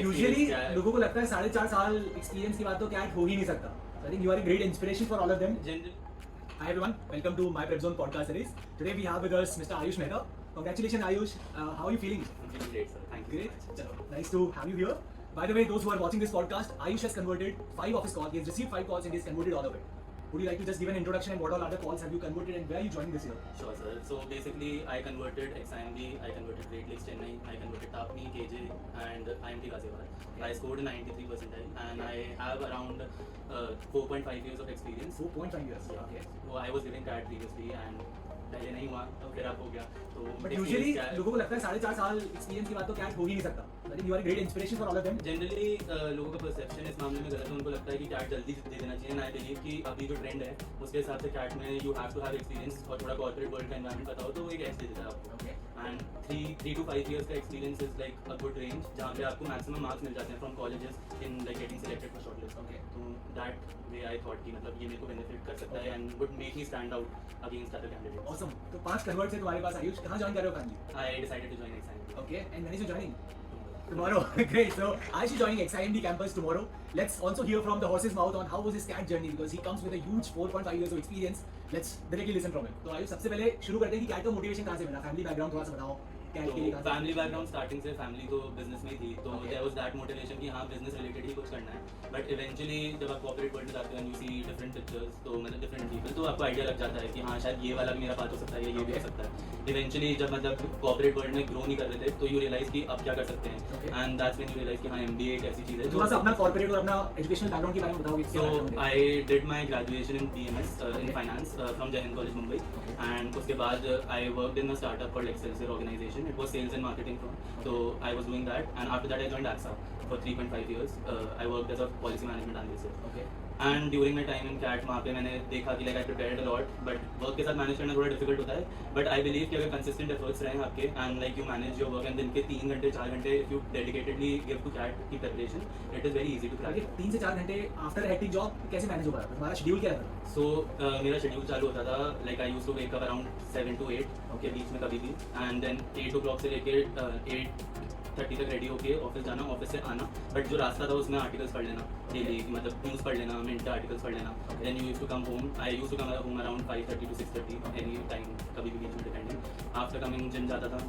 Usually लोगों को लगता है 4.5 साल एक्सपीरियंस के बाद तो कैट हो ही नहीं सकता. So I think you are a great inspiration for all of them. Hi everyone, welcome to my Prep Zone podcast series. Today we have with us Mr. Ayush Mehta. Congratulations Ayush. How are you feeling? I'm feeling great, sir. Thank you. Great. Chalo, nice to have you here. By the way, those who are watching this podcast, Ayush has converted 5 of his calls. He has received 5 calls and he has converted all of it. Would you like to just give an introduction and what all other calls have you converted and where are you joining this year? Sure, sir. So basically, I converted XIMB, I converted Great Lakes Chennai, I converted Tapni, KJ, and IMT Ghaziabad. I scored a 93 percentile, and I have around 4.5 years of experience. 4.5 years. Okay. So I was giving CAT previously, and पहले नहीं हुआ तो फिर अब हो गया. तो but usually लोगों को लगता है 4.5 साल एक्सपीरियंस के बाद तो कैट हो ही नहीं सकता. I think you are a great inspiration for all of them. Generally लोगों का परसेप्शन इस मामले में गलत है. उनको लगता है कि कैट जल्दी दे देना चाहिए. आई बिलीव कि अभी जो ट्रेंड है उसके हिसाब से कैट में you have to have experience और थोड़ा कॉर्पोरेट वर्ल्ड का एनवायरनमेंट पता हो तो वो एक एज दे देता है आपको. एंड 3 to 5 years का experience is like a good range जहाँ पे आपको मैक्सिमम मार्क्स मिल जाते हैं from colleges in like getting selected for shortlist. Okay. तो दैट वे आई थॉट कि मतलब ये मेरे को बेनिफिट कर सकता है and would make me stand out against other candidates. Awesome. तो 5 कन्वर्ट से तुम्हारे पास आयुष कहाँ ज्वाइन कर रहे हो family? I decided to join XIMB. Okay, and when is you joining? Tomorrow. Great. So Ayush is joining XIMD campus tomorrow. Let's also hear from the horse's mouth on how was his CAT journey because he comes with a huge 4.5 years of experience. Let's directly listen from him. तो आयुष सबसे पहले शुरू करते हैं कि CAT का motivation कहाँ से मिला? फैमिली बैकग्राउंड थोड़ा सा बताओ. CAT के लिए कहाँ से? फैमिली बैकग्राउंड स्टार्टिंग से फैमिली तो बिजनेस में ही थी तो देयर वाज दैट मोटिवेशन कि हाँ बिजनेस रिलेटेड ही कुछ करना है. बट इवेंचुअली जब आप कॉर्पोरेट वर्ल्ड में जाते हो यू सी डिफरेंट पिक्चर्स तो मतलब डिफरेंट पीपल तो आपको आइडिया लग जाता है कि हाँ शायद ये वाला भी मेरा पास हो सकता है या ये भी हो सकता है. इवेंचुअली जब मतलब कॉर्पोरेट वर्ल्ड में ग्रो नहीं कर रहे थे तो यू रियलाइज कि अब क्या कर सकते हैं and that's when you realize कि हाँ MBA एक ऐसी चीज़ है. थोड़ा सा अपना कॉर्पोरेट और अपना एजुकेशनल बैकग्राउंड के बारे में बताओगे. So I did my graduation in BMS in finance from Jain College Mumbai and उसके बाद I worked in a startup called Excelsior organization. It was sales and marketing firm. So I was doing that and after that I joined AXA for 3.5 years. I worked as a policy management analyst. Okay. And during my time in CAT वहाँ पे मैंने देखा कि like I prepared a lot but work के साथ manage करना थोड़ा difficult होता है. बट आई बिलीव कि अगर कंसिस्टेंट एफर्ट्स रहें आपके and like you manage your work and दिन के 3 घंटे 4 घंटे if you dedicatedly give to CAT की preparation it is very easy to crack. 3 से 4 घंटे आफ्टर हेक्टिक जॉब कैसे मैनेज हो रहा है? तुम्हारा शेड्यूल क्या रहता है? सो मेरा शेड्यूल चालू होता था like I use to wake up around 7 to 8 के बीच में कभी भी एंड देन 8 o'clock से लेके 8:30 तक रेडी होके ऑफिस जाना ऑफिस से आना. बट जो रास्ता था उसमें आर्टिकल्स पढ़ लेना डेली मतलब न्यूज़ पढ़ लेना मिनट आर्टिकल्स पढ़ लेना. Then you use to come home. I use to come home around 5:30 to 6:30 any time कभी भी बीच में डिपेंडिंग. आफ्टर कमिंग जिम जाता था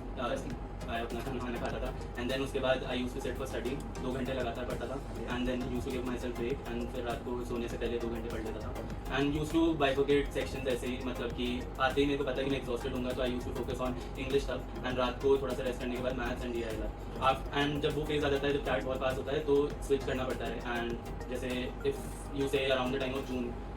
मैं अपना खाना खाता था एंड देन उसके बाद I use to set for study 2 घंटे लगातार पढ़ता था and then use to give myself break and फिर रात को सोने से पहले 2 घंटे पढ़ लेता था and use to bifurcate sections ऐसे ही मतलब कि आते ही मेरे को पता है कि मैं एग्जॉस्टेड हूँगा तो I use to focus on English तब एंड रात को थोड़ा सा रेस्ट करने के बाद मैथ्स एंड DILR. एंड जब वो फेज आ जाता है जब कैट बहुत पास होता है तो स्विच करना पड़ता है एंड जैसे if you say around the time of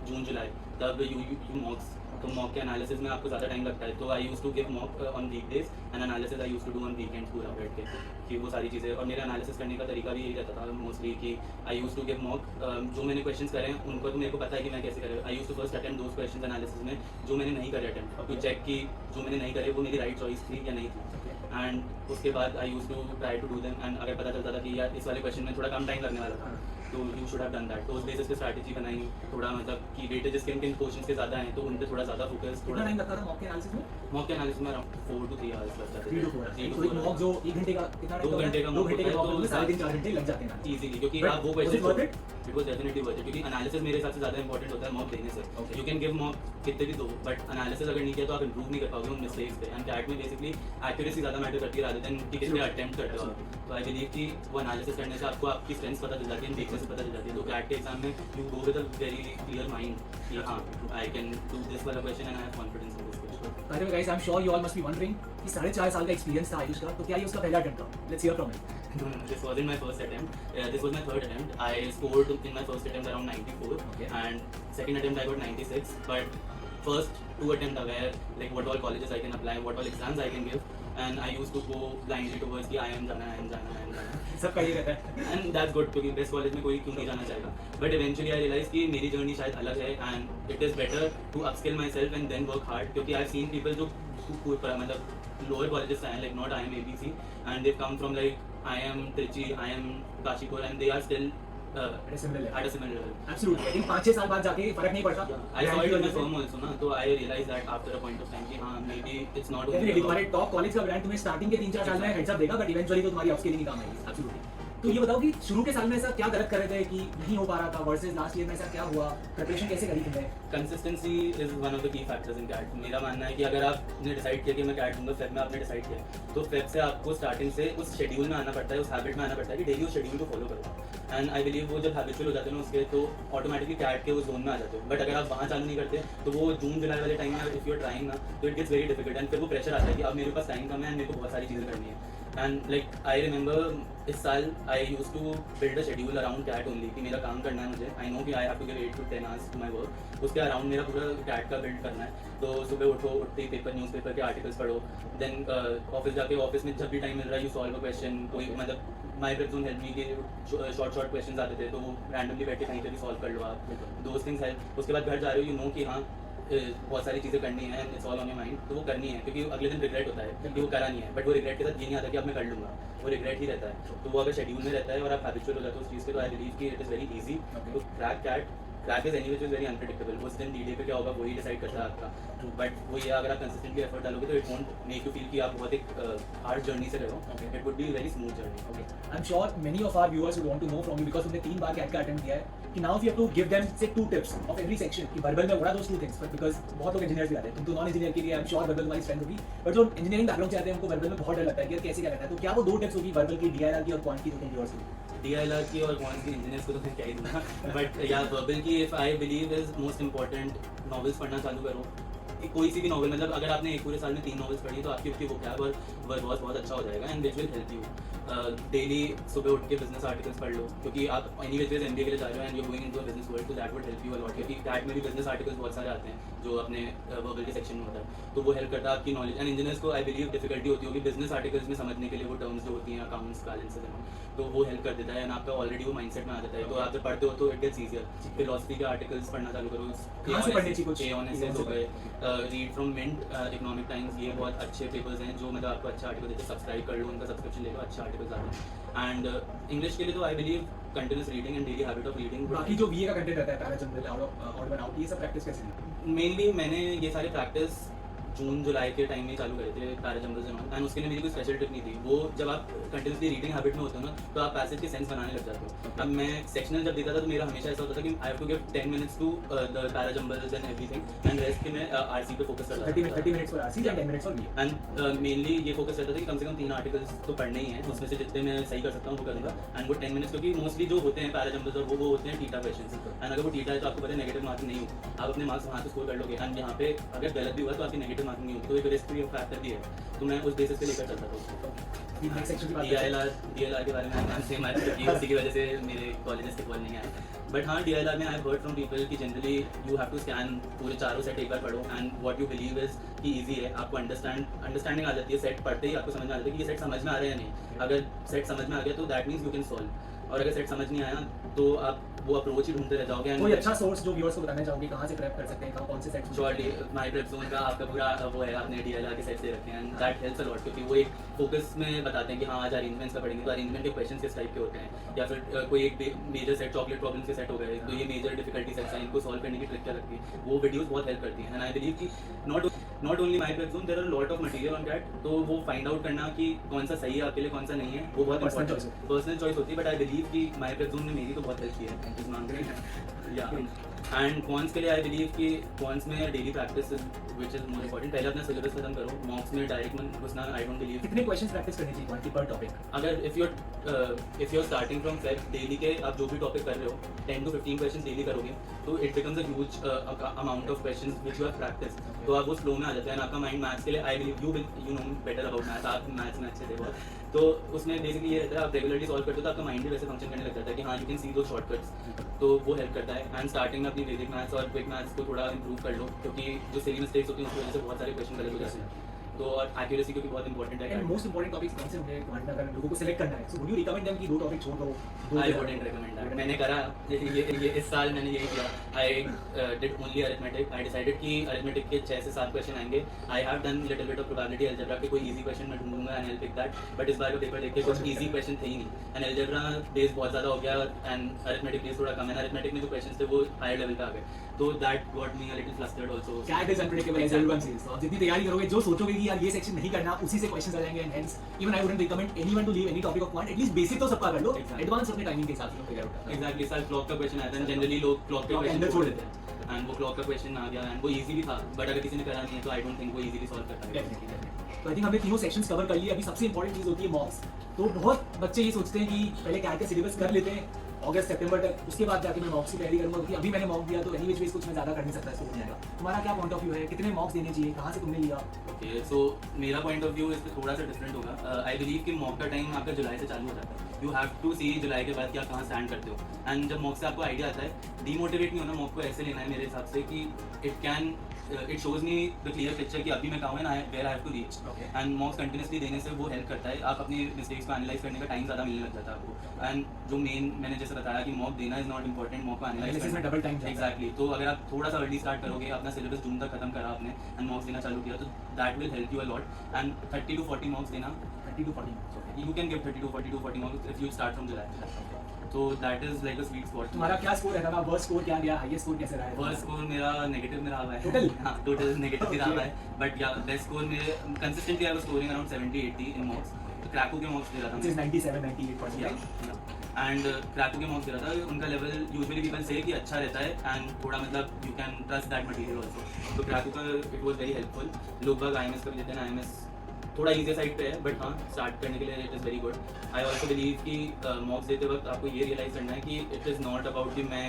June July तब यू मॉक्स तो मॉक के एनालिसिस में आपको ज़्यादा टाइम लगता है तो I use to give mock on weekdays and analysis I use to do on weekends पूरा बैठ के कि वो सारी चीज़ें. और मेरा एनालिसिस करने का तरीका भी यही रहता था मोस्टली कि आई यूज़ टू गिव मॉक जो मैंने क्वेश्चंस करे हैं उनको तो मेरे को पता है कि मैं कैसे करे. I use to first attempt those questions analysis में जो मैंने नहीं करे अटेम्प्ट टू चेक कि जो मैंने नहीं करे वो मेरी राइट चॉइस थी या नहीं थी. एंड उसके बाद I use to try to do them and अगर पता चलता था कि यार इस वाले क्वेश्चन में थोड़ा कम टाइम लगने वाला था तो you should have done that. तो उस बेसिस पे स्ट्रैटेजी बनाई थोड़ा मतलब कि वेटेजेस किन किन क्वेश्चंस के ज़्यादा हैं तो उन पे थोड़ा ज़्यादा फोकस. थोड़ा टाइम लगता था मॉक के एनालिसिस में? मॉक के एनालिसिस में अराउंड 4 to 3 hours लग जाते 3 to 4 hours. तो एक मॉक जो 1 घंटे का कितना 2 घंटे का 2 घंटे का मॉक में 3.5 4 घंटे लग जाते हैं इजीली क्योंकि आप वो question it was definitely worth it क्योंकि एनालिसिस मेरे हिसाब से ज़्यादा इंपॉर्टेंट होता है मॉक देने से. यू कैन गिव मॉक कितने भी दो बट एनालिसिस अगर नहीं किया तो आप इंप्रूव नहीं कर पाओगे उन मिस्टेक्स पे. एंड कैट में बेसिकली एक्यूरेसी ज़्यादा मैटर करती है रादर देन कि कितने अटेम्प्ट करते हो. तो आई बिलीव कि वो एनालिसिस करने से आपको आपकी स्ट्रेंथ्स पता चल जाती है वीकनेस पता चल जाती है. तो कैट के एग्जाम में you go with a very clear mind कि हाँ आई कैन डू दिस वाला question and I have confidence in this question. By the way guys, I'm sure you all must be wondering कि 4.5 साल का experience था आयुष का तो क्या ये उसका पहला अटेम्प्ट था? Let's hear from him. No, this wasn't my first attempt. This was my third attempt. I scored in my first attempt around 94, Okay. and second attempt I got 96. But first 2 attempts are where like what all colleges I can apply, what all exams I can give, and I used to go blindly towards कि I am जाना. सबका ये रहता है. And that's good क्योंकि best college में कोई क्यों नहीं जाना चाहेगा. But eventually I realized कि मेरी जर्नी शायद अलग है and it is better to upskill myself and then work hard क्योंकि I've seen people जो मतलब lower colleges हैं like not IIM ABC and they've come from like IIM Trichy, IIM Kashipur and they are still at a similar level. at a similar level. Absolutely. I think 5-6 साल बाद जाके फर्क नहीं पड़ता. I saw it in the firm also ना तो I realized that after a point of time कि हाँ maybe it's not Definitely तुम्हारे टॉप कॉलेज का ब्रांड तुम्हें स्टार्टिंग के 3-4 साल में हेड्स अप देगा बट इवेंचुअली तो तुम्हारी अपस्किलिंग ही काम आएगी. absolutely. तो ये बताओ कि शुरू के साल में ऐसा क्या गलत कर रहे थे कि नहीं हो पा रहा था वर्सेस लास्ट ईयर में ऐसा क्या हुआ, प्रिपरेशन कैसे करी तुमने? Consistency is one of the key factors in CAT. मेरा मानना है कि अगर आपने डिसाइड किया कि मैं कैट दूंगा फेब में, आपने डिसाइड किया तो फेब से आपको स्टार्टिंग से उस शेड्यूल में आना पड़ता है, उस हैबिट में आना पड़ता है कि डेली उस शेड्यूल को फॉलो करो। एंड आई बिलीव वो जब हैबिचुअल हो जाते हैं ना उसके, तो ऑटोमेटिकली कैट के उस जोन में आ जाते हो। बट अगर आप वहाँ चालू नहीं करते तो वो जून जुलाई वाले टाइम में इफ यू आर ट्राइंग ना, तो it gets very difficult and फिर वो प्रेशर आता है कि अब मेरे पास टाइम कम है एंड मेरे को बहुत सारी चीज़ें करनी है। एंड लाइक आई रिमेंबर इस साल I use to build a schedule around CAT only, कि मेरा काम करना है मुझे, आई नो कि I have to give 8 to 10 hours to my work, उसके अराउंड मेरा पूरा कैट का बिल्ड करना है। तो सुबह उठो, उठते ही पेपर न्यूज़पेपर के आर्टिकल्स पढ़ो, देन ऑफिस जाके ऑफिस में जब भी टाइम मिल रहा है यू सॉल्व अ क्वेश्चन, कोई मतलब माई प्रेप जोन हेल्प मी के शॉर्ट क्वेश्चन आते थे तो वो रैंडमली बैठ के कहीं पे भी सॉल्व कर लो आप, दोज थिंग्स हेल्प। उसके बाद घर जा रहे हो, यू नो कि हाँ बहुत सारी चीज़ें करनी है and it's all on your mind, तो वो करनी है क्योंकि अगले दिन रिग्रेट होता है कि वो करा नहीं है। बट वो रिग्रेट के साथ ये नहीं आता कि अब मैं कर लूँगा, वो रिग्रेट ही रहता है। तो वो अगर शेड्यूल में रहता है और आप हैबिचुअल हो जाते हो उस चीज़ के, तो आई बिलीव कि it is very easy to crack CAT. Crack is any which is very unpredictable, उस दिन डी पे क्या होगा वही डिसाइड करता है आपका। बट वो ये अगर आप कंसिस्टेंटली एफर्ट डालोगे तो it won't make you feel कि आप बहुत एक हार्ड जर्नी से रहे हो, it would be very smooth journey. I am sure many of our viewers would want to know from you, because तुमने 3 बार कैट का अटेम्प्ट किया है, कि now you have to give them से 2 टिप्स ऑफ एवरी सेक्शन कि verbal में what are those 2 things, but because बहुत लोग इंजीनियर्स भी आते हैं, तुम तो नॉन इंजीनियर के लिए आई एम श्योर वर्बल तुम्हारी स्ट्रेंथ होगी, बट जो इंजीनियरिंग बैकग्राउंड से आते हैं उनको वर्बल में बहुत डर लगता है कि यार कैसे क्या करना है। तो क्या वो 2 टिप्स होगी वर्बल की, डीआईएलआर की और क्वांट की, तो तुम व्यूअर्स की? DILR की और कौन सी इंजीनियर्स को तो मैं क्या ही दूंगा, बट या वर्बल की if I believe is most important, novels पढ़ना चालू करो। कोई सी भी नॉवल, मतलब अगर आपने एक पूरे साल में 3 नॉवेल्स पढ़ी तो आपकी वोकैब और वर्बॉस बहुत अच्छा हो जाएगा and which will help you. Daily सुबह उठ के बिजनेस आर्टिकल्स पढ़ लो, क्योंकि आप एनी वेज MBA के लिए जा रहे हो and you going into a business world, तो that would help you a lot. क्योंकि कैट में भी बिजनेस आर्टिकल्स बहुत सारे आते हैं जो अपने वर्बल के सेक्शन में होता है, तो वो हेल्प करता है आपकी नॉलेज। एंड इंजीनियर्स को आई बिलीव डिफिकल्टी होती होगी बिजनेस आर्टिकल्स में समझने के लिए, वो टर्म्स जो होती हैं अकाउंट्स बैलेंसेस एंड, तो वो हेल्प कर देता है एंड आपका ऑलरेडी वो माइंडसेट में आ जाता है, तो आप जब पढ़ते हो तो इट गेट्स ईजियर। फिलॉसफी के आर्टिकल्स पढ़ना चालू करो, कहाँ से पढ़ने चाहिए कुछ? हो गए, read from Mint, Economic Times, ये बहुत अच्छे पेपर्स हैं जो मतलब आपको अच्छा आर्टिकल देते हैं। सब्सक्राइब कर लो, उनका सब्सक्रिप्शन ले लो, अच्छे आर्टिकल्स आते हैं। एंड इंग्लिश के लिए तो I believe continuous reading and daily habit of reading. बाकी जो बीए का कंटेंट रहता है para general out and out, ये सब प्रैक्टिस कैसे की? मेनली मैंने ये सारे प्रैक्टिस जून जुलाई के टाइम में चालू करे थे, पैरा जंबल्स एंड उसके लिए मेरी कोई स्पेशल टिप नहीं थी। वो जब आप कंटिन्यूसली रीडिंग हैबिट में होते हो ना, तो आप पैसेज के सेंस बनाने लग जाते हो। अब मैं सेक्शनल जब देता था तो मेरा हमेशा ऐसा होता था कि I have to give 10 minutes to the para jumbles and everything and rest के मैं आरसी पे फोकस करता था। 30 minutes for RC and 10 minutes for BA. And mainly ये फोकस रहता था कि कम से कम 3 आर्टिकल्स तो पढ़ने ही हैं, उसमें से जितने मैं सही कर सकता हूँ वो करूँगा। एंड वो 10 minutes, क्योंकि मोस्टली जो होते हैं पैरा जंबल्स और वो होते हैं टीटा क्वेश्चन, एंड अगर वो टीटा है तो आपको पता है नेगेटिव मार्किंग नहीं हो, आप अपने मार्क्स वहाँ से स्कोर कर लोगे। एंड यहाँ पे अगर गलत भी हुआ तो आपकी नेगेटिव मार्किंग नहीं होगी, तो एक रिस्क भी फैक्टर भी है, तो मैं उस बेसिस पे लेकर चलता था उसको। नेक्स्ट सेक्शन की बात करते हैं। DLR के बारे में मैं सेम आया क्योंकि उसी की वजह से मेरे कॉलेजेस के कॉल नहीं आए। बट हाँ, DLR में आई हर्ड फ्रॉम पीपल कि generally you have to scan पूरे चारों सेट एक बार पढ़ो and what you believe is कि ईजी है, आपको अंडरस्टैंडिंग आ जाती है, सेट पढ़ते ही आपको समझ में आ जाता है कि ये सेट समझ में आ रहा है या नहीं। अगर सेट समझ में आ गया तो that means you can solve, और अगर सेट समझ नहीं आया तो आप वो अप्रोच ही ढूंढते रह जाओगे। कोई अच्छा सोर्स जो व्यूअर्स को बताना चाहोगे कहाँ से प्रेप कर सकते हैं, कहाँ कौन से सेट्स? श्योरली माई प्रेप जोन का आपका पूरा वो है, आपने DLR के सेट्स दे रखे हैं and that helps a lot, क्योंकि वो एक फोकस में बताते हैं कि हाँ आज अरेंजमेंट्स का पढ़ेंगे तो अरेंजमेंट के क्वेश्चन किस टाइप के होते हैं, या फिर कोई एक मेजर सेट चॉकलेट प्रॉब्लम्स के सेट हो गए तो ये मेजर डिफिकल्टी सेट्स हैं, इनको सॉल्व करने की ट्रिक क्या लगती है, वो वीडियोस बहुत हेल्प करती हैं। एंड आई बिलीव कि not only my prep zone, there are lot of material on that, तो वो फाइंड आउट करना कि कौन सा सही है आपके लिए, कौन सा नहीं है, वो बहुत पर्सनल चॉइस होती है। बट आई बिलीव कि माई प्रेप जोन ने मेरी तो बहुत हेल्प की है, इस मामले में। या एंड कॉन्स के लिए आई बिलीव कि कॉन्स में daily practice which is more important. पहले अपना सिलेबस खत्म करो, मॉक्स में डायरेक्ट मन घुसना आई डोंट बिलीव। कितने क्वेश्चंस प्रैक्टिस करनी चाहिए क्वांटिटी पर टॉपिक? अगर if you are starting from Feb, daily के आप जो भी टॉपिक कर रहे हो 10 to 15 क्वेश्चन डेली करोगे तो it becomes a huge amount of questions which you have practice, तो आप वो फ्लो में आ जाते हैं। आपका माइंड मैथ्स के लिए I believe you know better about maths, आप मैथ्स में अच्छे थे बहुत, तो उसमें बेसिकली ये रहता है आप रेगुलरली सॉल्व करते हो तो आपका माइंड भी वैसे फंक्शन करने लग जाता है कि हाँ यू कैन सी दो शॉर्टकट्स, तो वो हेल्प करता है। एंड स्टार्टिंग में अपनी बेसिक मैथ्स और क्विक मैथ्स को थोड़ा इंप्रूव कर लो, क्योंकि जो सिली मिस्टेक्स होती हैं उसकी वजह से बहुत सारे क्वेश्चन गलत हो जाते हैं, तो और एक्यूरेसी क्योंकि बहुत इंपॉर्टेंट है। एंड मोस्ट इंपॉर्टेंट टॉपिक्स कौन से होंगे क्वांट में अगर लोगों को सिलेक्ट करना है? So would you recommend them कि 2 टॉपिक छोड़ दो? I wouldn't recommend that. मैंने करा ये इस साल मैंने यही किया, I did only arithmetic. I decided कि अरिथमेटिक के 6 से 7 क्वेश्चन आएंगे। I have done little bit of probability algebra के, कोई इजी क्वेश्चन मैं ढूंढूंगा and I will pick that, but इस बार का पेपर देख के कुछ इजी क्वेश्चन थे ही नहीं एंड अलजेब्रा बेस बहुत ज़्यादा हो गया एंड अरिथमेटिक बेस थोड़ा कम है। अरिथमेटिक में जो क्वेश्चन थे वो हायर लेवल पे आ गए, तो that got me a little flustered also. CAT is unpredictable as everyone says, तो आप जितनी तैयारी करोगे जो सोचोगे कि कि यार ये सेक्शन नहीं करना, उसी से क्वेश्चंस आ जाएंगे and hence even I wouldn't recommend anyone to leave any topic of quant, at least basic तो सबका कर लो, एडवांस अपने टाइमिंग के हिसाब से फिगर आउट करना। एग्जैक्टली सर, क्लॉक का क्वेश्चन आता है, जनरली लोग क्लॉक के Clock क्वेश्चन अंदर छोड़ छोड़ देते हैं एंड वो क्लॉक का क्वेश्चन आ गया एंड वो इजी भी था, बट अगर किसी ने करा नहीं है तो आई डोंट थिंक वो इजीली सॉल्व कर पाएगा। डेफिनेटली। तो आई थिंक हमने तीनों सेक्शंस कवर कर लिए। अभी सबसे इंपॉर्टेंट चीज होती है मॉक्स। तो बहुत बच्चे ये सोचते हैं कि पहले कैट का सिलेबस कर लेते हैं अगस्त सितंबर तक, उसके बाद जाके मैं मॉक्स की तैयारी करूंगा, क्योंकि अभी मैंने मॉक दिया तो एनी वेज कुछ मैं ज्यादा कर नहीं सकता स्कोर जाएगा। तुम्हारा क्या पॉइंट ऑफ व्यू है, कितने मॉक्स देने चाहिए, कहाँ से तुमने लिया? ओके, सो मेरा पॉइंट ऑफ व्यू इस पे थोड़ा सा डिफरेंट होगा। आई बिलीव कि मॉक का टाइम आपका जुलाई से चालू हो जाता है। यू हैव टू सी जुलाई के बाद क्या कहाँ स्टैंड करते हो, एंड जब मॉक से आपको आइडिया आता है, डीमोटिवेट नहीं होना, मॉक को ऐसे लेना है मेरे हिसाब से कि it shows me the clear picture कि अभी मैं कहाँ हूँ and where I have to reach, and mocks continuously देने से वो हेल्प करता है, आप अपनी मिस्टेक्स को एनालाइज करने का टाइम ज़्यादा मिलने लग जाता है आपको। एंड जो मेन मैंने जैसे बताया कि मॉक देना इज नॉट इंपॉर्टेंट, मॉक को एनालाइज Analysis में double time जाता है। एग्जैक्टली। तो अगर आप थोड़ा सा अर्ली स्टार्ट करोगे, अपना सिलेबस जून तक खत्म करा आपने एंड मॉक्स देना चालू किया, तो that will help you a lot. And 30 to 40 मॉक्स देना, 30 to 40 you can give 30 to 40 marks if you start from July. So that is like a sweet spot. तुम्हारा क्या स्कोर रहता था? वर्स्ट स्कोर क्या गया, हाईएस्ट स्कोर कैसे रहा है? फर्स्ट स्कोर मेरा नेगेटिव में रहा हुआ है। Total? हाँ, टोटल नेगेटिव ही रहा हुआ है, बट या बेस्ट स्कोर मेरे consistently I was scoring around 70-80 इन मॉक्स। तो क्रैको के मॉक्स दे रहा था Which is 97-98%. एंड क्रैको के मॉक्स दे रहा था, उनका लेवल यूजुअली पीपल से कि अच्छा रहता है एंड थोड़ा मतलब you can trust that material also. तो क्रैको का इट वाज वेरी हेल्पफुल। लोग बाग आईएमएस का भी देते हैं, आईएमएस थोड़ा ईजी साइड पे है, बट हाँ स्टार्ट करने के लिए it is very good. I also believe कि मॉक्स देते वक्त आपको ये रियलाइज करना है कि इट इज़ नॉट अबाउट कि मैं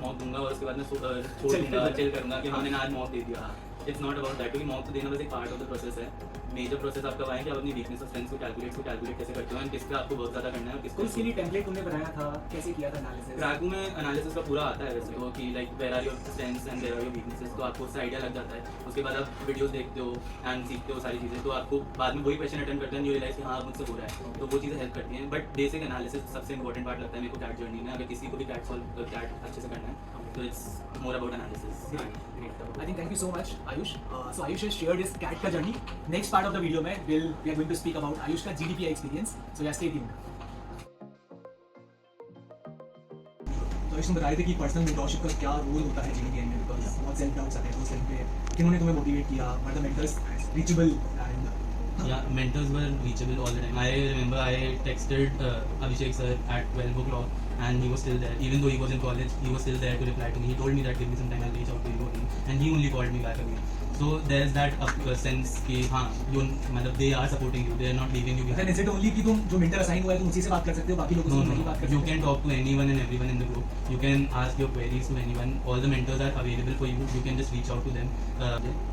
मॉक दूंगा और उसके बाद मैं छोड़ दूंगा, चिल करूंगा कि मैंने आज मॉक दे दिया। इट्स नॉट अबाउट दैट, क्योंकि मॉक तो देना बस एक पार्ट ऑफ द प्रोसेस है। मेजर प्रोसेस आपका वहाँ है कि आप अपनी वीकनेस और स्ट्रेंथ को कैलकुलेट कैसे करते हो एंड किस पे आपको बहुत ज़्यादा करना है और तो किसको इसके लिए टेम्पलेट तुमने बनाया था, कैसे किया था एनालिसिस? क्रैको में एनालिसिस का पूरा आता है वैसे तो, कि like where are your strengths and where are your weaknesses, तो आपको उससे आइडिया लग जाता है। उसके बाद आप वीडियोस देखते हो एंड सीखते हो सारी चीज़ें, तो आपको बाद में वही क्वेश्चन अटेंड करते हैं, यू रियलाइज कि हाँ मुझसे हो रहा है, तो वो चीज़ें हेल्प करती हैं। बट बेसिक एनालिसिस सबसे इंपॉर्टेंट पार्ट लगता है मेरे को कैट जर्नी में। अगर किसी को भी कैट अच्छे से करना है तो it's more about analysis. I think thank you so much, Ayush. So Ayush has shared his CAT का journey. Next part of the video में we are going to speak about Ayush का GDPI experience. So yeah, stay tuned. तो Ayush तुम बता रहे थे कि personal mentorship का क्या रोल होता है GDPI में, बिकॉज बहुत सेल्फ डाउट्स आते हैं तो उस टाइम पे किन्होंने तुम्हें मोटिवेट किया, were the mentors reachable and Yeah, mentors were reachable all the time. I remember I texted Abhishek sir at 12 o'clock and he was still there. Even though he was in college, he was still there to reply to me. He told me that give me some time, I'll reach out to you again. And he only called me back again. So there's that sense कि हाँ you मतलब they are supporting you, they are not leaving you behind. then is it only कि तुम जो mentor assign हुआ है तुम उसी से बात कर सकते हो, बाकी लोगों से नहीं बात कर You सकते? can talk to anyone and everyone in the group. You can ask your queries to anyone. All the mentors are available for you. You can just reach out to them.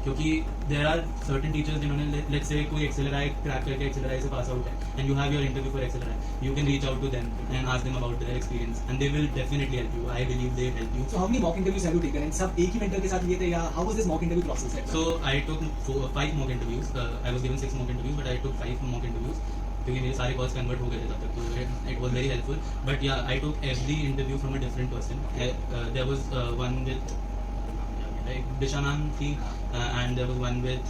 क्योंकि there are certain teachers जिन्होंने let's say कोई XLRI crack करके XLRI से pass out है and you have your interview for XLRI. You can reach out to them and ask them about their experience and they will definitely help you. I believe they help you. So how many mock interviews have you taken and सब एक ही mentor के साथ लिए थे या how was this mock interview process? So I took 5 mock interviews. I was given 6 mock interviews, but I took 5 mock interviews क्योंकि मेरे सारे कॉल्स कन्वर्ट हो गए थे तब तक, तो it was very helpful. But yeah I took every interview from a different person. There was one with Disha ma'am थी and there was one with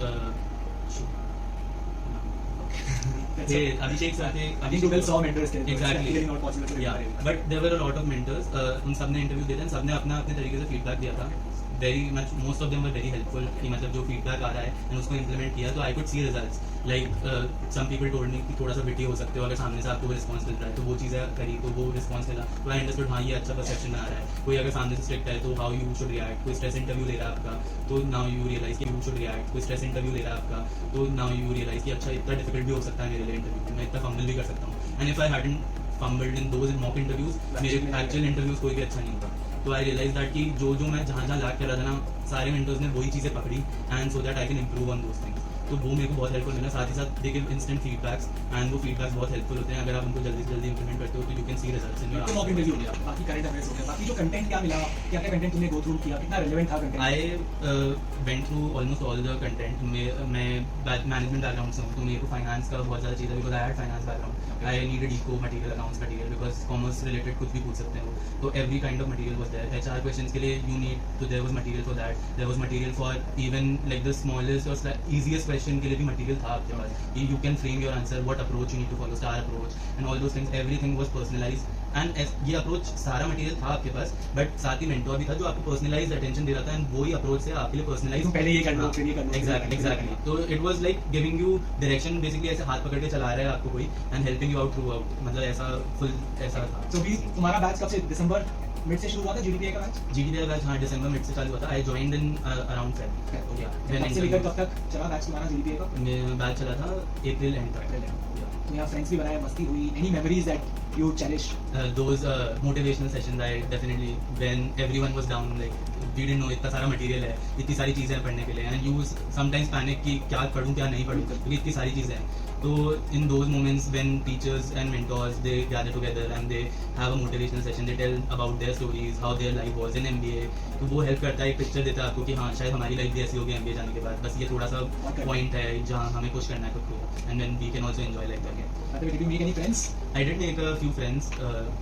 Abhishek sir थे. I think total 100 mentors थे. Exactly. It's not possible to Yeah, but there were a lot of mentors. उन सब ने interview दिए थे, सब ने अपना अपने तरीके से फीडबैक दिया था. Very much, most of them were very helpful कि मतलब जो फीडबैक आ रहा है and उसको इम्प्लीमेंट किया तो I could see results. Like some people told me कि थोड़ा सा विटी हो सकते हो अगर सामने से आपको रिस्पॉन्स मिल रहा है, तो वो चीज़ें करी तो वो रिस्पॉन्स मिला तो आई अंडरस्टूड हाँ ये अच्छा परसेप्शन बना रहा है. कोई अगर सामने से स्ट्रिक्ट है तो हाउ यू शुड रिएक्ट. कोई स्ट्रेस इंटरव्यू ले रहा है आपका तो नाउ यू रियलाइज कि यू शुड रिएक्ट. कोई स्ट्रेस इंटरव्यू ले रहा है आपका तो नाउ यू रियलाइज कि अच्छा इतना डिफिकल्ट भी हो सकता है मेरे लिए इंटरव्यू, मैं इतना फंबल भी कर सकता हूँ. And if I hadn't fumbled in those mock interviews, मेरे एक्चुअल इंटरव्यूज कोई भी अच्छा नहीं होता. तो आई रियलाइज दैट कि जो मैं जहाँ लैक कर रहा था ना, सारे मेंटर्स ने वही चीज़ें पकड़ी and so that I can improve on those things. तो वो मेरे को बहुत हेल्पफुल मिला. साथ ही साथ they give instant feedbacks and वो फीडबैक्स बहुत हेल्पफुल होते हैं. अगर आप उनको जल्दी से जल्दी इंप्लीमेंट करते हो तो you can see results in your. Mock interview हो गया, बाकी करंट अफेयर्स हो गया, बाकी जो कंटेंट क्या मिला, क्या क्या कंटेंट तुमने गो थ्रू किया, कितना रिलेवेंट था content? I went through almost all the content. मैं मैनेजमेंट बैकग्राउंड से हूँ तो मेरे को फाइनेंस का बहुत ज़्यादा चीज़ है because I had finance background. I needed eco material, accounts material because commerce related कुछ भी पूछ सकते हैं वो. तो every kind of material was there. HR questions के लिए यू नीड तो there was material for that. There was material for even like the smallest और ईजीएस्ट क्वेश्चन के लिए भी मटीरियल था आपके पास. You can frame your answer, what approach you need to follow, star approach and all those things. Everything was personalized and ये approach सारा material था आपके पास, बट साथ ही मेंटोर भी था जो आपको पर्सनलाइज्ड अटेंशन दे रहा था, एंड वही अप्रोच से आपके लिए पर्सनलाइज तुम पहले ये कर लो, फिर ये कर लो। एग्जैक्टली। तो it was like giving you direction, basically ऐसे हाथ पकड़ के चला रहा है आपको कोई, and helping you out through out, मतलब ऐसा फुल ऐसा था। तो भी तुम्हारा बैच कब से, दिसंबर मिड से शुरू हुआ था GDPA का बैच? GDPA बैच हाँ दिसंबर मिड से चालू हुआ था। I joined in around Feb. कब से लेकर कब तक चला बैच तुम्हारा GDPA का? मेरा बैच चला था अप्रैल एंड तक। तो यहाँ फ्रेंड्स भी बनाए, मस्ती हुई, any memories that you cherish? Those motivational sessions, I definitely, when everyone was down, like we didn't know इतना सारा मटेरियल है, इतनी सारी चीज़ें हैं पढ़ने के लिए, एंड यू समटाइम्स पैनिक कि क्या पढ़ूँ क्या नहीं पढ़ूँ, क्योंकि इतनी सारी चीज़ें हैं। तो in those moments when teachers and mentors they gather together and they have a motivational session, they tell about their stories, how their life was in MBA, तो वो हेल्प करता है, एक पिक्चर देता है आपको कि हाँ शायद हमारी लाइफ भी ऐसी होगी MBA जाने के बाद, बस ये थोड़ा सा पॉइंट है जहाँ हमें पुश करना है खुद को, and then we can also enjoy like that. Did you make any friends? I did make a few friends,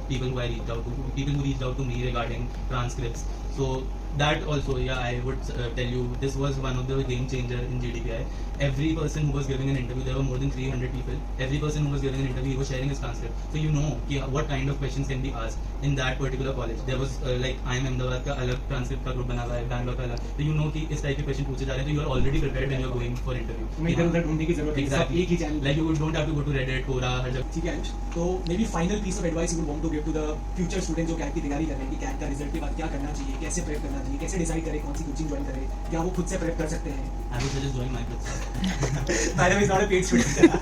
people who reached out to me regarding transcripts. So that also, yeah, I would tell you, this was one of the game changer in GDPI. Every person who was giving an interview, there were more than 300 people. Every person who was giving an interview, he was sharing his transcript. So you know कि what kind of questions can be asked in that particular college. There was like IIM Ahmedabad का अलग transcript का group बना हुआ है, Bangalore का अलग. So you know कि इस type के question पूछे जा रहे हैं, तो you are already prepared when you are going for interview. तुम्हें इधर-उधर ढूंढने की जरूरत नहीं, सब एक ही channel. Like you don't have to go to Reddit, Quora, हर जगह। ठीक है आयुष, तो maybe final piece of advice you would want to give to the future students जो CAT की तैयारी कर रहे हैं कि CAT का रिजल्ट के बाद क्या करना चाहिए, कैसे प्रेप करना चाहिए, कैसे डिसाइड करें कौन सी कोचिंग ज्वाइन करें, क्या वो खुद से प्रेप कर सकते हैं? I would suggest join my class. By the way, he's not a paid student.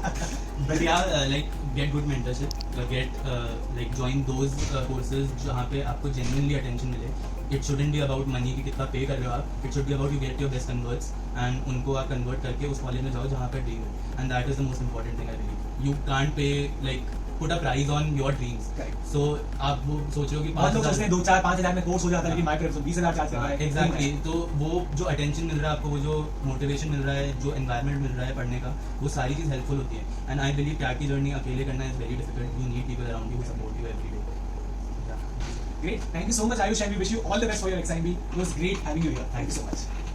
But yeah, like get good mentorship, like join those courses जहाँ पे आपको genuinely attention मिले. It shouldn't be about money कि कितना पे कर रहे हो आप. It should be about you get your best converts and उनको आप convert करके उस कॉलेज में जाओ जहाँ पे ड्रीम है. And that is the most important thing I believe. You can't pay like put a price on your dreams. Correct. So आप वो सोच रहे हो कि बहुत लोग सोचते हैं 2-4-5 हज़ार में कोर्स हो जाता है, लेकिन माइक्रो 20,000 चार्ज कर रहा है। एग्जैक्टली, तो वो जो अटेंशन मिल रहा है आपको, वो जो मोटिवेशन मिल रहा है, जो एनवायरनमेंट मिल रहा है पढ़ने का, वो सारी चीज़ हेल्पफुल होती है. एंड आई बिलीव कैट की जर्नी अकेले करना is very difficult. You need people around you who support you every day. Great. Thank you so much, Ayush, and we wish you all the best for your exam. It was great having you here. Thank you so much.